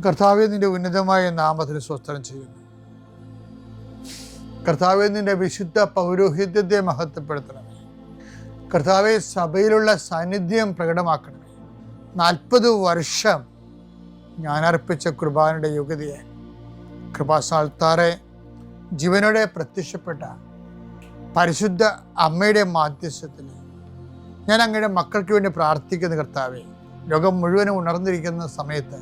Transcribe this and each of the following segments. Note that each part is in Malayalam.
കർത്താവേ, നിന്റെ ഉന്നതമായ നാമത്തിന് സ്വസ്ത്രം ചെയ്യുന്നു. കർത്താവേ, നിന്റെ വിശുദ്ധ പൗരോഹിത്യത്തെ മഹത്വപ്പെടുത്തണമേ. കർത്താവെ, സഭയിലുള്ള സാന്നിധ്യം പ്രകടമാക്കണമേ. 40 വർഷം ഞാൻ അർപ്പിച്ച കുർബാനയുടെ യോഗ്യതയെ കൃപാസാൽത്താറെ ജീവനോടെ പ്രത്യക്ഷപ്പെട്ട പരിശുദ്ധ അമ്മയുടെ മാധ്യസ്ഥത്തിൽ ഞാൻ അങ്ങയുടെ മക്കൾക്ക് വേണ്ടി പ്രാർത്ഥിക്കുന്ന കർത്താവെ, ലോകം മുഴുവനും ഉണർന്നിരിക്കുന്ന സമയത്ത്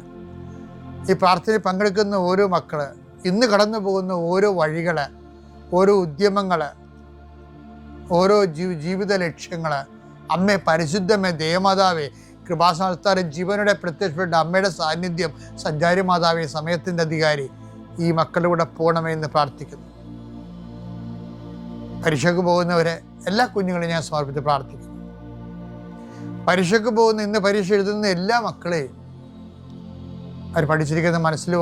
ഈ പ്രാർത്ഥനയിൽ പങ്കെടുക്കുന്ന ഓരോ മക്കള്, ഇന്ന് കടന്നു പോകുന്ന ഓരോ വഴികൾ, ഓരോ ഉദ്യമങ്ങൾ, ഓരോ ജീവിത ലക്ഷ്യങ്ങൾ, അമ്മേ, പരിശുദ്ധമേ, ദേവമാതാവേ, കൃപാസാൽത്താറെ ജീവനോടെ പ്രത്യക്ഷപ്പെട്ട അമ്മയുടെ സാന്നിധ്യം, സഞ്ചാരി മാതാവേ, സമയത്തിൻ്റെ അധികാരി, ഈ മക്കളുടെ കൂടെ പോകണമെന്ന് പ്രാർത്ഥിക്കുന്നു. പരീക്ഷയ്ക്ക് പോകുന്നവരെ എല്ലാ കുഞ്ഞുങ്ങളെയും ഞാൻ സമർപ്പിച്ച് പ്രാർത്ഥിക്കുന്നു. പരീക്ഷയ്ക്ക് പോകുന്ന, ഇന്ന് പരീക്ഷ എഴുതുന്ന എല്ലാ മക്കളെയും അവർ പഠിച്ചിരിക്കുന്ന മനസ്സിൽ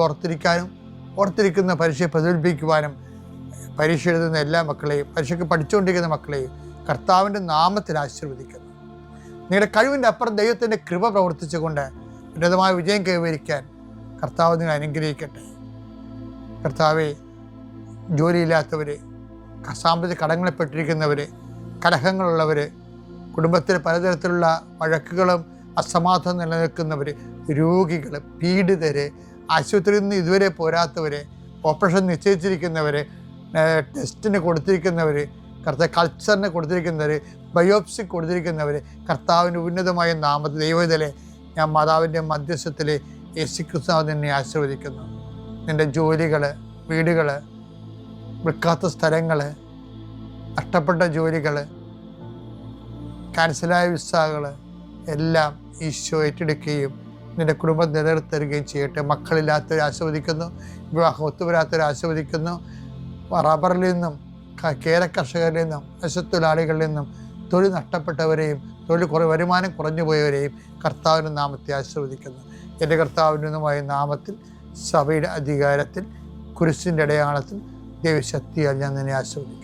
ഓർത്തിരിക്കുന്ന പരീക്ഷയെ പ്രതിഫലിപ്പിക്കുവാനും, പരീക്ഷ എഴുതുന്ന എല്ലാ മക്കളെയും, പരീക്ഷയ്ക്ക് പഠിച്ചുകൊണ്ടിരിക്കുന്ന മക്കളെയും കർത്താവിൻ്റെ നാമത്തിൽ ആശീർവദിക്കുന്നു. നിങ്ങളുടെ കഴിവിൻ്റെ അപ്പുറം ദൈവത്തിൻ്റെ കൃപ പ്രവർത്തിച്ചുകൊണ്ട് ഉന്നതമായ വിജയം കൈവരിക്കാൻ കർത്താവ് നിങ്ങൾ അനുഗ്രഹിക്കട്ടെ. കർത്താവെ, ജോലിയില്ലാത്തവർ, സാമ്പത്തിക കടങ്ങളിൽപ്പെട്ടിരിക്കുന്നവർ, കലഹങ്ങളുള്ളവർ, കുടുംബത്തിൽ പലതരത്തിലുള്ള വഴക്കുകളും അസമാധാനം നിലനിൽക്കുന്നവർ, രോഗികൾ, പീഡിതർ, ആശുപത്രിയിൽ നിന്ന് ഇതുവരെ പോരാത്തവർ, ഓപ്പറേഷൻ നിശ്ചയിച്ചിരിക്കുന്നവർ, ടെസ്റ്റിന് കൊടുത്തിരിക്കുന്നവർ, കൾച്ചറിന് കൊടുത്തിരിക്കുന്നവർ, ബയോപ്സി കൊടുത്തിരിക്കുന്നവർ, കർത്താവിൻ്റെ ഉന്നതമായ നാമത്തിൽ ദൈവത്തിലെ ഞാൻ മാതാവിൻ്റെ മധ്യസ്ഥത്തിൽ യേശുക്രിസ്തു നിന്നെ ആശീർവദിക്കുന്നു. നിൻ്റെ ജോലികൾ, വീടുകൾ, വിൽക്കാത്ത സ്ഥലങ്ങൾ, നഷ്ടപ്പെട്ട ജോലികൾ, ക്യാൻസലായ വിസകൾ എല്ലാം ഈശോ ഏറ്റെടുക്കുകയും നിൻ്റെ കുടുംബം നിലനിർത്തുകയും ചെയ്യട്ടെ. മക്കളില്ലാത്തവരെ ആസ്വദിക്കുന്നു, വിവാഹം ഒത്തുവരാത്തവരെ ആസ്വദിക്കുന്നു. റബ്ബറിൽ നിന്നും, കേര കർഷകരിൽ നിന്നും, പശുത്തൊഴിലാളികളിൽ നിന്നും, തൊഴിൽ നഷ്ടപ്പെട്ടവരെയും, വരുമാനം കുറഞ്ഞു പോയവരെയും കർത്താവിൻ്റെ നാമത്തെ ആശീർവദിക്കുന്നു. എൻ്റെ കർത്താവിനുമായ നാമത്തിൽ, സഭയുടെ അധികാരത്തിൽ, കുരിശിൻ്റെ അടയാളത്തിൽ, ദൈവശക്തിയാൽ ഞാൻ നിന്നെ ആശീർവദിക്കുന്നു.